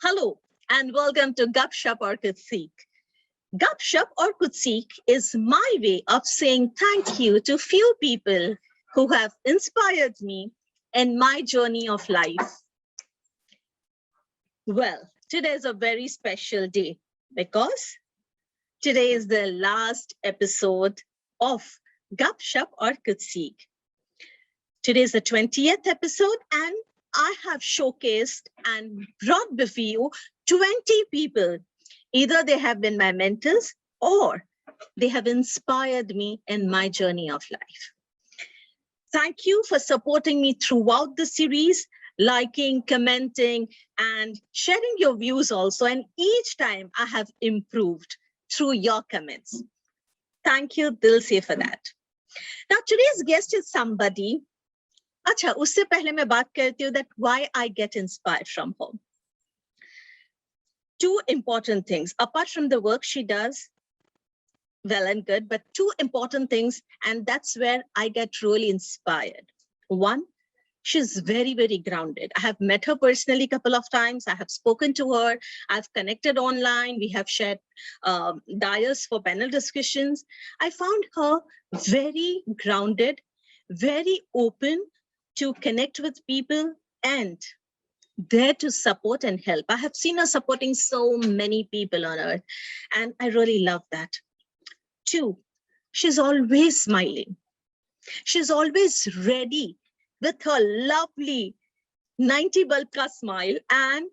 Hello and welcome to Gupshup or Kutsik. Gupshup or Kutsik is my way of saying thank you to few people who have inspired me in my journey of life. Well, today is a very special day because today is the last episode of Gupshup or Kutsik. Today is the 20th episode and I have showcased and brought before you 20 people. Either they have been my mentors or they have inspired me in my journey of life. Thank you for supporting me throughout the series, liking, commenting, and sharing your views also. And each time I have improved through your comments. Thank you, Dil se, for that. Now, today's guest is somebody. अच्छा, उससे पहले मैं बात करती हूँ that why I get inspired from her. Two important things, apart from the work she does, well and good, but two important things, and that's where I get really inspired. One, she's very, very grounded. I have met her personally a couple of times. I have spoken to her. I've connected online. We have shared dials for panel discussions. I found her very grounded, very open to connect with people and there to support and help. I have seen her supporting so many people on earth, and I really love that. Two, she's always smiling. She's always ready with her lovely 90 bulb ka smile. And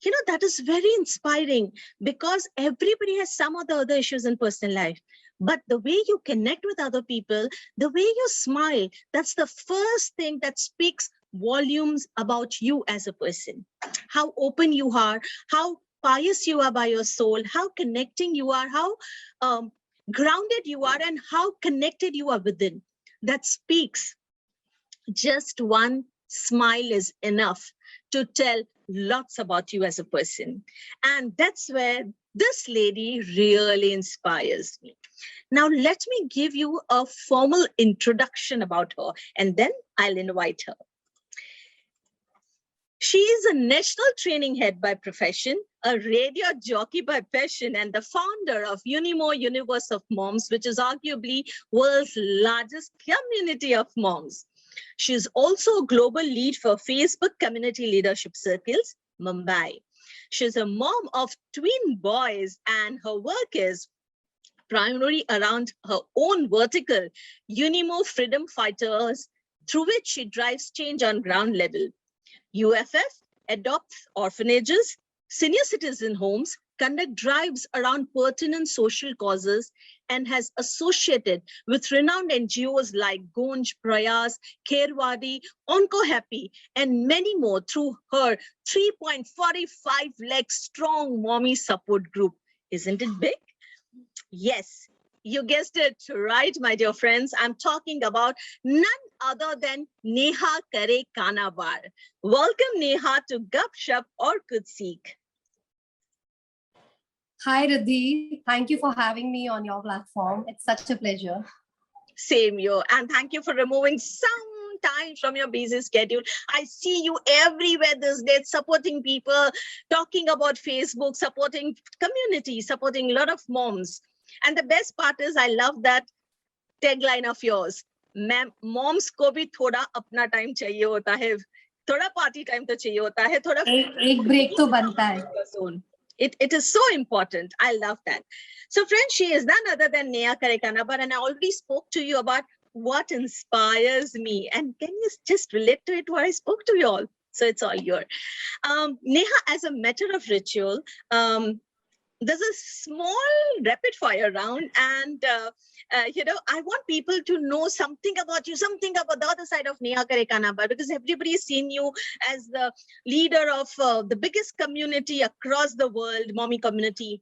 you know, that is very inspiring because everybody has some or the other issues in personal life. But the way you connect with other people, the way you smile, that's the first thing that speaks volumes about you as a person. How open you are, how pious you are by your soul, how connecting you are, how grounded you are, and how connected you are within. That speaks. Just one smile is enough to tell lots about you as a person. And that's where this lady really inspires me. Now, let me give you a formal introduction about her, and then I'll invite her. She is a national training head by profession, a radio jockey by passion, and the founder of Unimo Universe of Moms, which is arguably world's largest community of moms. She is also a global lead for Facebook Community Leadership Circles, Mumbai. She's a mom of twin boys, and her work is primarily around her own vertical, Unimo Freedom Fighters, through which she drives change on ground level. UFF adopts orphanages, senior citizen homes, conduct drives around pertinent social causes, and has associated with renowned NGOs like Gonj, Prayas, Kherwadi, Onco Happy, and many more through her 3.45 lakh strong mommy support group. Isn't it big? Yes, you guessed it right, my dear friends. I'm talking about none other than Neha Kare Kanabar. Welcome, Neha, to Gupshup or Kutsik. Hi, Radhi. Thank you for having me on your platform. It's such a pleasure. Same here. And thank you for removing some time from your busy schedule. I see you everywhere these days, supporting people, talking about Facebook, supporting community, supporting a lot of moms. And the best part is, I love that tagline of yours. Moms को भी थोड़ा अपना time चाहिए होता है, थोड़ा party time तो चाहिए होता है, थोड़ा एक break तो बनता है. It is so important. I love that. So friends, she is none other than Neha Kare Kanabar, and I already spoke to you about what inspires me. And can you just relate to it what I spoke to you all? So it's all yours. Neha, as a matter of ritual, there's a small rapid fire round, and you know, I want people to know something about you, something about the other side of Neha Kare Kanabar, because everybody has seen you as the leader of the biggest community across the world, mommy community,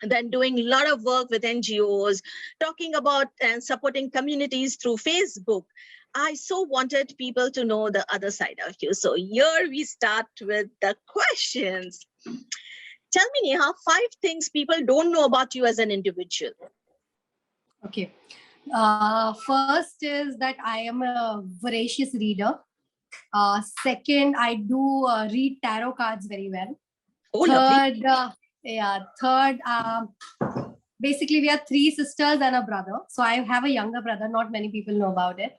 and then doing a lot of work with NGOs, talking about and supporting communities through Facebook. I so wanted people to know the other side of you. So here we start with the questions. Tell me, Neha, 5 things people don't know about you as an individual. Okay. First is that I am a voracious reader. Second, I do read tarot cards very well. Oh, lovely. Third, basically we are three sisters and a brother. So I have a younger brother. Not many people know about it.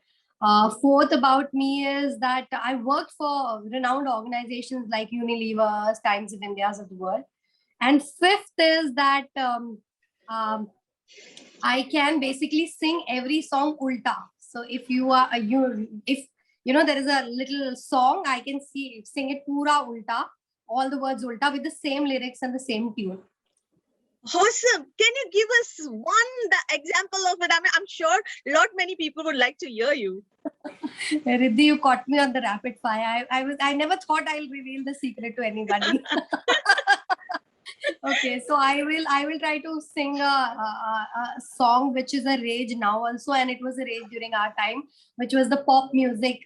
Fourth about me is that I worked for renowned organizations like Unilever, Times of India's of the world. And fifth is that I can basically sing every song ulta. So if you are if you know there is a little song, I can sing it pura ulta, all the words ulta with the same lyrics and the same tune. Awesome. Can you give us the example of it? I mean, I'm sure many people would like to hear you. Riddhi, you caught me on the rapid fire. I never thought I'll reveal the secret to anybody. Okay, so I will try to sing a song which is a rage now also, and it was a rage during our time, which was the pop music,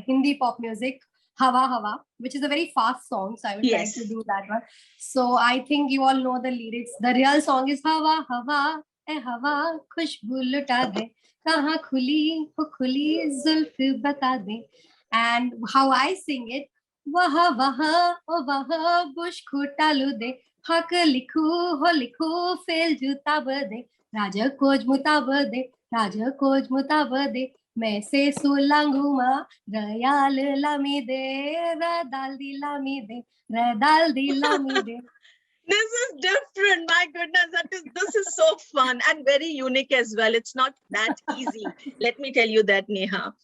Hindi pop music, Hawa Hawa, which is a very fast song. So I will try to do that one. So I think you all know the lyrics. The real song is Hawa Hawa, eh Hawa, khushboo luta de, kahan khuli zulf bata de. And how I sing it, Waha Waha, oh Waha, bush khutalu de. हक लिखू हो लिखू fail जूता बदे राजा कोज मुता बदे राजा कोज मुता बदे मैं से सुलंगुमा रयाल लामी दे रदाल दी लामी दे रदाल दी लामी दे. This is different. My goodness, this is so fun and very unique as well. It's not that easy. Let me tell you that, Neha.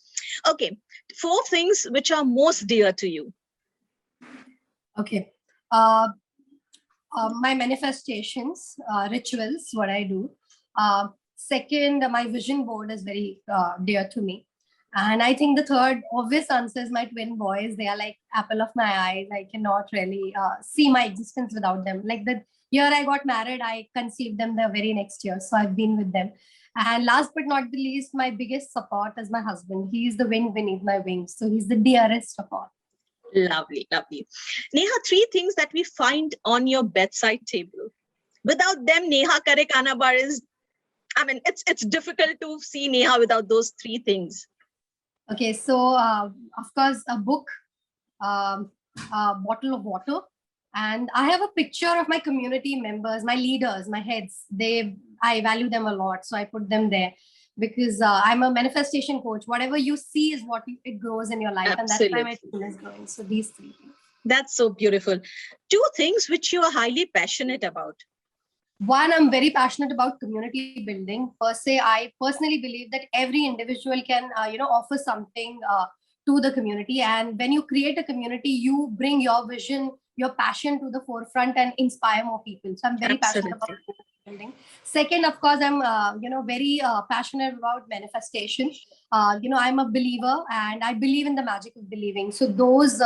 Okay, 4 things which are most dear to you. Okay. My manifestations, rituals, what I do. Second, my vision board is very dear to me. And I think the third obvious answer is my twin boys. They are like apple of my eyes. I cannot really see my existence without them. Like the year I got married, I conceived them the very next year. So I've been with them. And last but not the least, my biggest support is my husband. He is the wind beneath my wings. So he's the dearest of all. Lovely, lovely. Neha, 3 things that we find on your bedside table. Without them, Neha Kare Kana Bar is, I mean, it's difficult to see Neha without those 3 things. Okay, so of course, a book, a bottle of water, and I have a picture of my community members, my leaders, my heads. I value them a lot, so I put them there. Because I'm a manifestation coach. Whatever you see is what it grows in your life. Absolutely. And that's why my team is growing. So these 3 things. That's so beautiful. 2 things which you are highly passionate about. One, I'm very passionate about community building. Per se, I personally believe that every individual can, offer something to the community. And when you create a community, you bring your vision, your passion to the forefront and inspire more people. So I'm very passionate about community building. Second, of course, I'm very passionate about manifestation. I'm a believer and I believe in the magic of believing. So those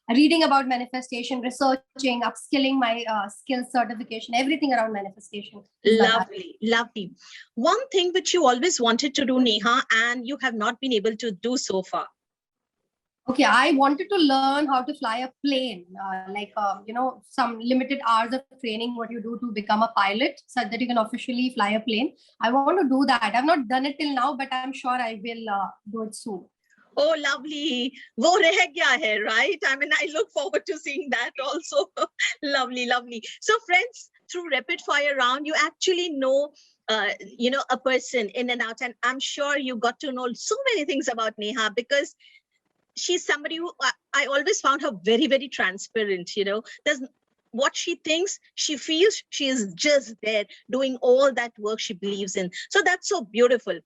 reading about manifestation, researching, upskilling my skills, certification, everything around manifestation. Lovely, lovely. One thing which you always wanted to do, Neha, and you have not been able to do so far. Okay, I wanted to learn how to fly a plane, some limited hours of training, what you do to become a pilot so that you can officially fly a plane. I want to do that. I've not done it till now, but I'm sure I will do it soon. Oh, lovely. Wo reh gaya hai, right? I mean, I look forward to seeing that also. Lovely, lovely. So friends, through rapid fire round, you actually know a person in and out. And I'm sure you got to know so many things about Neha because she's somebody who I always found her very, very transparent. There's what she thinks, she feels, she is just there doing all that work she believes in. So that's so beautiful.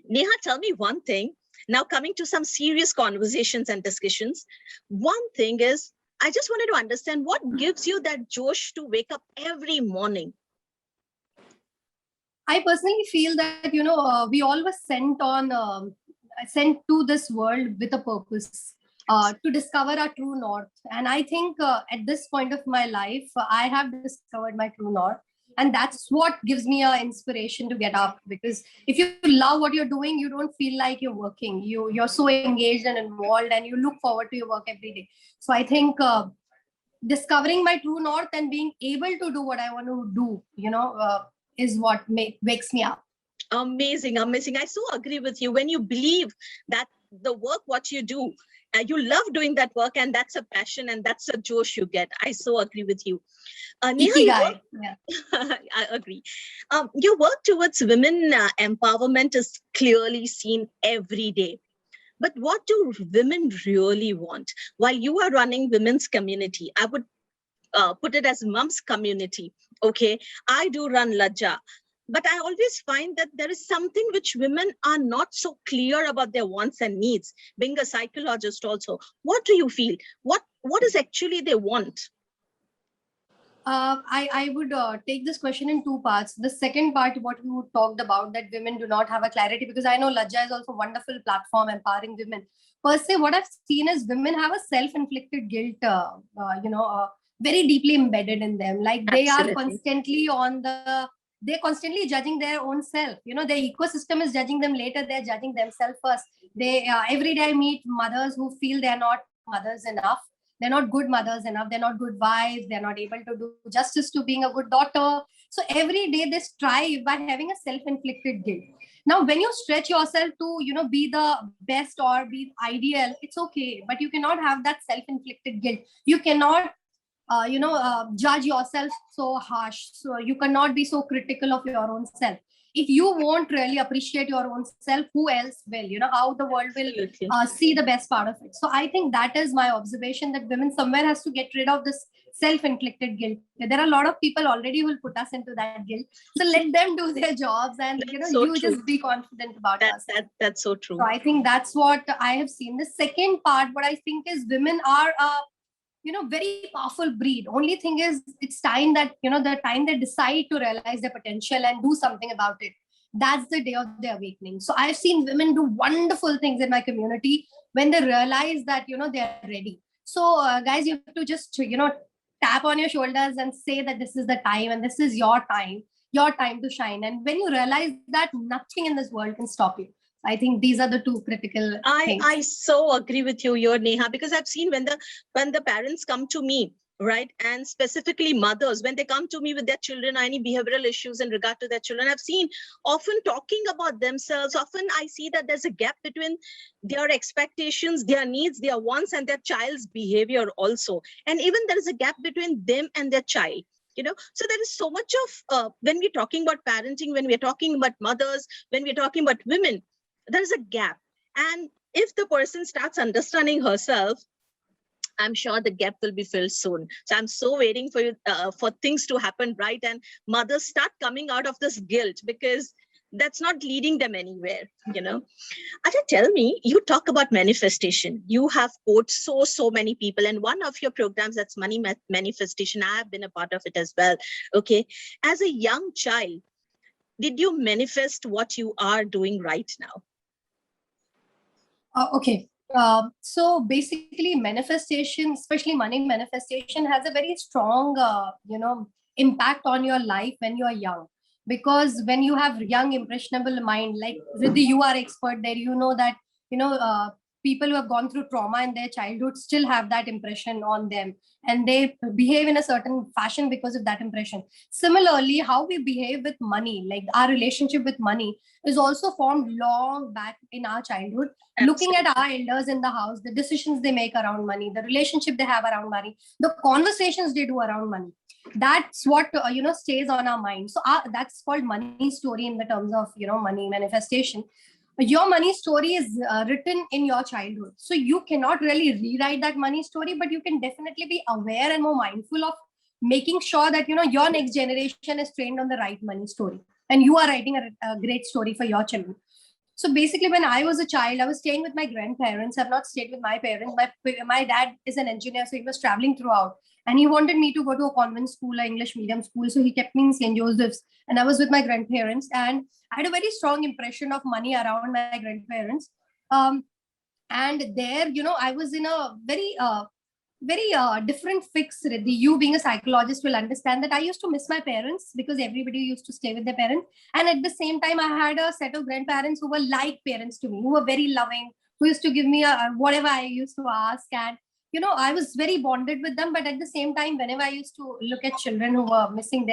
Neha, tell me one thing. Now coming to some serious conversations and discussions. One thing is, I just wanted to understand what gives you that josh to wake up every morning? I personally feel that, we all were sent to this world with a purpose to discover our true north. And I think at this point of my life, I have discovered my true north. And that's what gives me an inspiration to get up. Because if you love what you're doing, you don't feel like you're working. You're so engaged and involved and you look forward to your work every day. So I think discovering my true north and being able to do what I want to do, is what wakes me up. Amazing, amazing. I so agree with you. When you believe that the work, what you do, you love doing that work, and that's a passion and that's a josh you get. I so agree with you. Neha, you Ikigai. work, Yeah. I agree. Your work towards women empowerment is clearly seen every day. But what do women really want? While you are running women's community, I would put it as mom's community. Okay, I do run Lajja, but I always find that there is something which women are not so clear about their wants and needs. Being a psychologist also, what do you feel? What is actually they want? I would take this question in two parts. The second part, what you talked about, that women do not have a clarity, because I know Lajja is also a wonderful platform empowering women. Per se, what I've seen is women have a self-inflicted guilt, very deeply embedded in them. Like they are Absolutely. constantly they're constantly judging their own self. You know, their ecosystem is judging them later. They're judging themselves first. They every day I meet mothers who feel they're not mothers enough, they're not good mothers enough, they're not good wives, they're not able to do justice to being a good daughter. So every day they strive by having a self-inflicted guilt. Now when you stretch yourself to be the best or be ideal, it's okay, but you cannot have that self-inflicted guilt. You cannot judge yourself so harsh, so you cannot be so critical of your own self. If you won't really appreciate your own self, who else will? How the world will Absolutely. see the best part of it. So I think that is my observation, that women somewhere has to get rid of this self-inflicted guilt. There are a lot of people already who will put us into that guilt, so let them do their jobs, and That's so you true. just be confident about yourself. That's so So true. I think that's what I have seen. The second part, what I think is, women are very powerful breed. Only thing is, it's time that the time they decide to realize their potential and do something about it, that's the day of their awakening. So I've seen women do wonderful things in my community when they realize that they're ready. So guys, you have to just tap on your shoulders and say that this is the time, and this is your time to shine. And when you realize that, nothing in this world can stop you. I think these are the two critical things. I so agree with you here, Neha, because I've seen when the parents come to me, right, and specifically mothers, when they come to me with their children, any behavioral issues in regard to their children, I've seen often talking about themselves. Often I see that there's a gap between their expectations, their needs, their wants, and their child's behavior also. And even there is a gap between them and their child. So there is so much of when we're talking about parenting, when we're talking about mothers, when we're talking about women, there's a gap. And if the person starts understanding herself, I'm sure the gap will be filled soon. So I'm so waiting for you for things to happen, right? And mothers start coming out of this guilt, because that's not leading them anywhere. Ajay, tell me, you talk about manifestation. You have coached so many people, and one of your programs, that's Money Manifestation, I have been a part of it as well. Okay, as a young child, did you manifest what you are doing right now? Okay. So basically, manifestation, especially money manifestation, has a very strong, impact on your life when you are young. Because when you have young, impressionable mind, like Riddhi, you are expert there. You know that people who have gone through trauma in their childhood still have that impression on them, and they behave in a certain fashion because of that impression. Similarly, how we behave with money, like our relationship with money, is also formed long back in our childhood. Looking at our elders in the house, the decisions they make around money, the relationship they have around money, the conversations they do around money, that's what stays on our mind. So that's called money story in the terms of money manifestation. Your money story is written in your childhood, so you cannot really rewrite that money story, but you can definitely be aware and more mindful of making sure that your next generation is trained on the right money story, and you are writing a great story for your children. So basically, when I was a child, I was staying with my grandparents. I've not stayed with my parents. My dad is an engineer, so he was traveling throughout. And he wanted me to go to a convent school, an English medium school. So he kept me in St. Joseph's. And I was with my grandparents. And I had a very strong impression of money around my grandparents. And there, I was in a very different fix. Riddhi. You being a psychologist will understand that I used to miss my parents because everybody used to stay with their parents. And at the same time, I had a set of grandparents who were like parents to me, who were very loving, who used to give me whatever I used to ask. And I was very bonded with them. But at the same time, whenever I used to look at children who were missing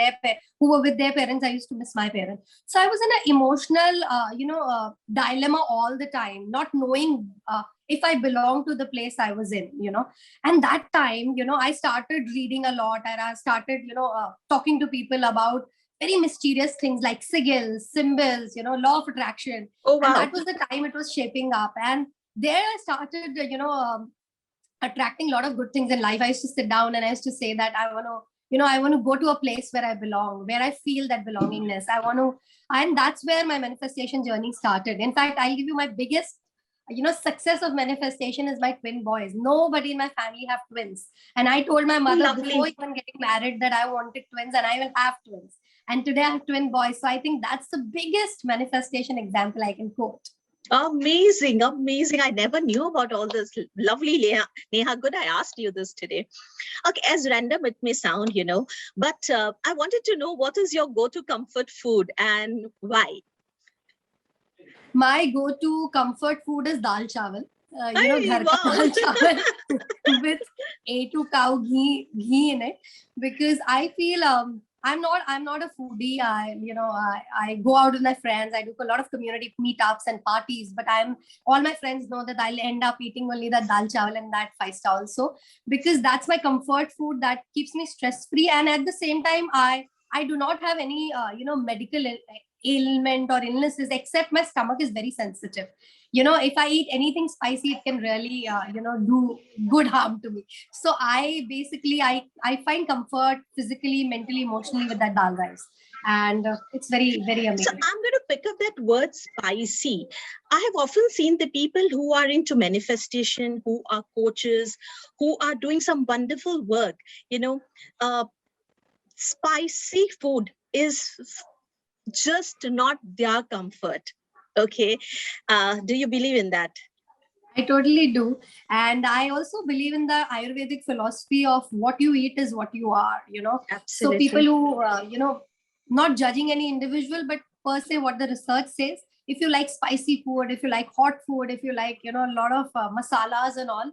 who were with their parents, I used to miss my parents. So I was in an emotional, dilemma all the time, not knowing if I belong to the place I was in, And that time, I started reading a lot, and I started, talking to people about very mysterious things like sigils, symbols, law of attraction. Oh, And wow. that was the time it was shaping up. And there I started, attracting a lot of good things in life. I used to sit down and I used to say that I want to go to a place where I belong, where I feel that belongingness. And that's where my manifestation journey started. In fact, I'll give you my biggest, success of manifestation is my twin boys. Nobody in my family have twins. And I told my mother Lovely. before even getting married that I wanted twins and I will have twins. And today I have twin boys. So I think that's the biggest manifestation example I can quote. Amazing, amazing. I never knew about all this. Lovely, Neha. Good, I asked you this today. Okay, as random it may sound, but I wanted to know, what is your go-to comfort food and why? My go-to comfort food is dal chawal. Hey, ghar ka wow. dal chawal with A2 cow ghee in it, because I feel I'm not a foodie. I go out with my friends. I do a lot of community meetups and parties, but all my friends know that I'll end up eating only that dal chawal and that paista also, because that's my comfort food that keeps me stress free. And at the same time, I do not have any medical ailment or illnesses, except my stomach is very sensitive. If I eat anything spicy, it can really do good harm to me. So I find comfort physically, mentally, emotionally with that dal rice, and it's very, very So amazing. I'm going to pick up that word spicy. I have often seen the people who are into manifestation, who are coaches, who are doing some wonderful work, spicy food is just not their comfort. Okay. Do you believe in that? I totally do. And I also believe in the Ayurvedic philosophy of what you eat is what you are, So Absolutely. people who, not judging any individual, but per se what the research says, if you like spicy food, if you like hot food, if you like, a lot of masalas and all,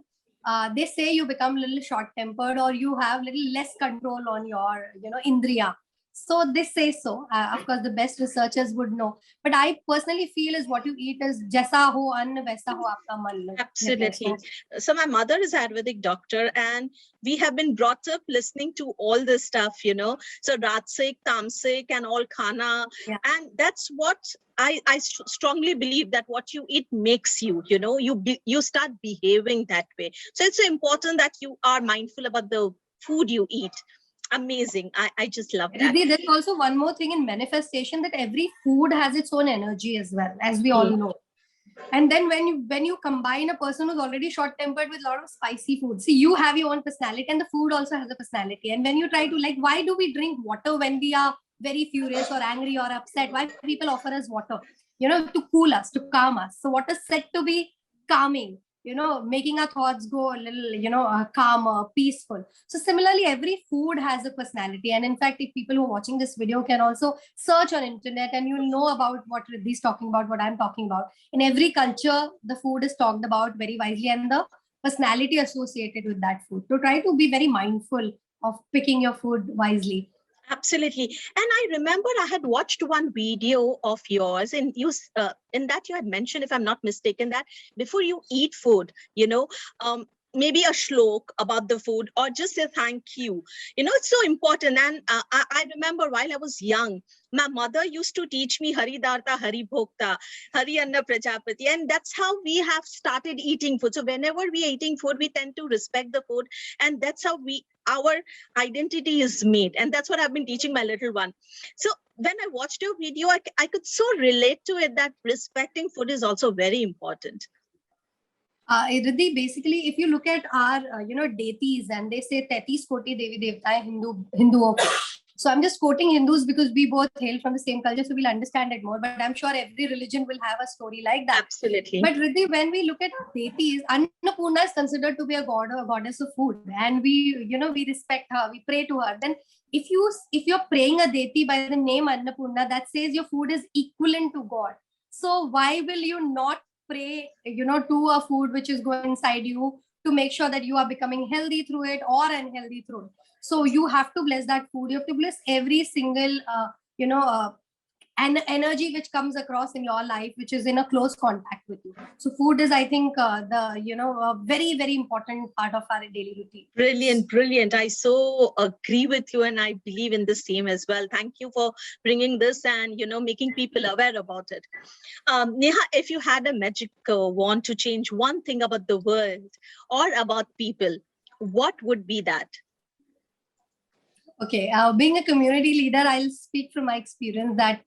they say you become a little short tempered, or you have little less control on your, indriya. So they say so. Of course, the best researchers would know. But I personally feel is what you eat is jaisa ho ann vaisa ho aapka man. Absolutely. So my mother is Ayurvedic doctor, and we have been brought up listening to all this stuff, So Ratsik, Tamsik, and all khana. Yeah. And that's what I strongly believe, that what you eat makes you, you start behaving that way. So it's so important that you are mindful about the food you eat. Amazing. I just love that. Riddhi, there's also one more thing in manifestation, that every food has its own energy as well, as we all know. And then when you combine a person who's already short tempered with a lot of spicy food, see, you have your own personality, and the food also has a personality. And when you try to, like, why do we drink water when we are very furious or angry or upset? Why people offer us water? To cool us, to calm us. So water is said to be calming, making our thoughts go a little, calmer, peaceful. So similarly, every food has a personality. And in fact, if people who are watching this video can also search on internet, and you'll know about what Riddhi's talking about, what I'm talking about. In every culture, the food is talked about very wisely, and the personality associated with that food. So try to be very mindful of picking your food wisely. Absolutely. And I remember I had watched one video of yours, and in that you had mentioned, if I'm not mistaken, that before you eat food, maybe a shlok about the food, or just a thank you. It's so important. And I remember while I was young, my mother used to teach me Hari Darta, Hari Bhokta, Hari Anna Prajapati. And that's how we have started eating food. So whenever we are eating food, we tend to respect the food. And that's how our identity is made. And that's what I've been teaching my little one. So when I watched your video, I could so relate to it, that respecting food is also very important. Riddhi, basically, if you look at our, deities, and they say 33 koti Devi Devta hai Hinduo ko. So I'm just quoting Hindus because we both hail from the same culture, so we'll understand it more. But I'm sure every religion will have a story like that. Absolutely. But Riddhi, when we look at our deities, Annapurna is considered to be a god or a goddess of food, and we respect her, we pray to her. Then if you're praying a deity by the name Annapurna, that says your food is equivalent to God. So why will you not pray, to a food which is going inside you, to make sure that you are becoming healthy through it or unhealthy through it. So you have to bless that food. You have to bless every single, and energy which comes across in your life, which is in a close contact with you. So food is, I think, a very, very important part of our daily routine. Brilliant, brilliant. I so agree with you, and I believe in the same as well. Thank you for bringing this and, making people aware about it. Neha, if you had a magic wand to change one thing about the world or about people, what would be that? Okay, being a community leader, I'll speak from my experience that,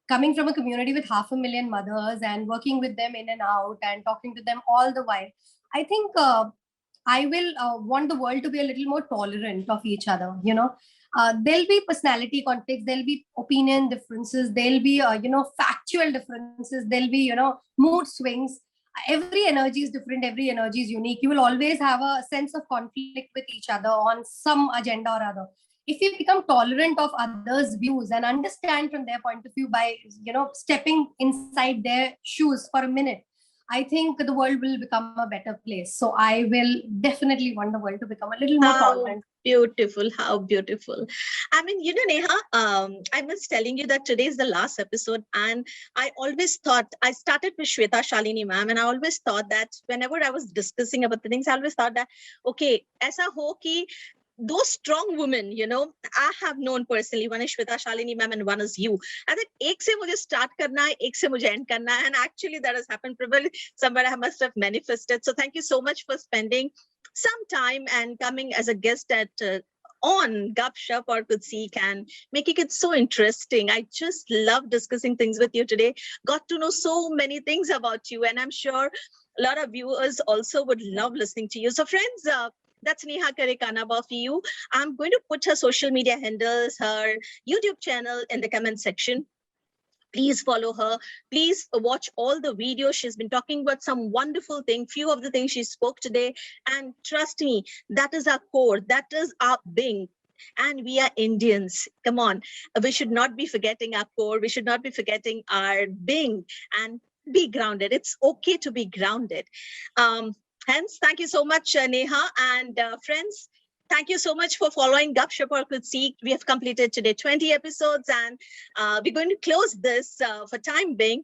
coming from a community with 500,000 mothers and working with them in and out and talking to them all the while, I think I will want the world to be a little more tolerant of each other. There'll be personality conflicts, there'll be opinion differences, there'll be, factual differences, there'll be, mood swings. Every energy is different, every energy is unique. You will always have a sense of conflict with each other on some agenda or other. If you become tolerant of others' views and understand from their point of view by, stepping inside their shoes for a minute, I think the world will become a better place. So I will definitely want the world to become a little more tolerant. Beautiful, how beautiful. I mean, Neha, I was telling you that today is the last episode, and I always thought, I started with Shweta Shalini ma'am, and I always thought that whenever I was discussing about the things, I always thought that, okay, aisa ho ki those strong women, I have known personally, one is Shweta Shalini ma'am and one is you. I think ek se mujhe start karna hai, ek se mujhe end karna hai, and actually that has happened. Probably somewhere I must have manifested. So thank you so much for spending some time and coming as a guest at on Gupshup or Kuch Seek and making it so interesting. I just love discussing things with you today. Got to know so many things about you, and I'm sure a lot of viewers also would love listening to you. So friends, that's Neha Karekanaba for you. I'm going to put her social media handles, her YouTube channel in the comment section. Please follow her. Please watch all the videos. She's been talking about some wonderful things, few of the things she spoke today. And trust me, that is our core. That is our being. And we are Indians. Come on. We should not be forgetting our core. We should not be forgetting our being and be grounded. It's okay to be grounded. Hence, thank you so much, Neha. And friends, thank you so much for following Gupshup or Kuch Seek. We have completed today 20 episodes, and we're going to close this for time being.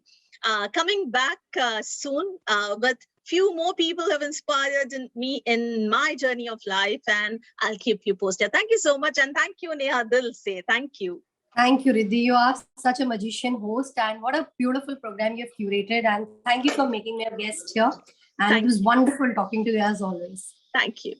Coming back soon with few more people who have inspired me in my journey of life, and I'll keep you posted. Thank you so much, and thank you, Neha Dil se. Thank you. Thank you, Riddhi. You are such a magician host, and what a beautiful program you've curated. And thank you for making me a guest here. And it was wonderful talking to you as always. Thank you.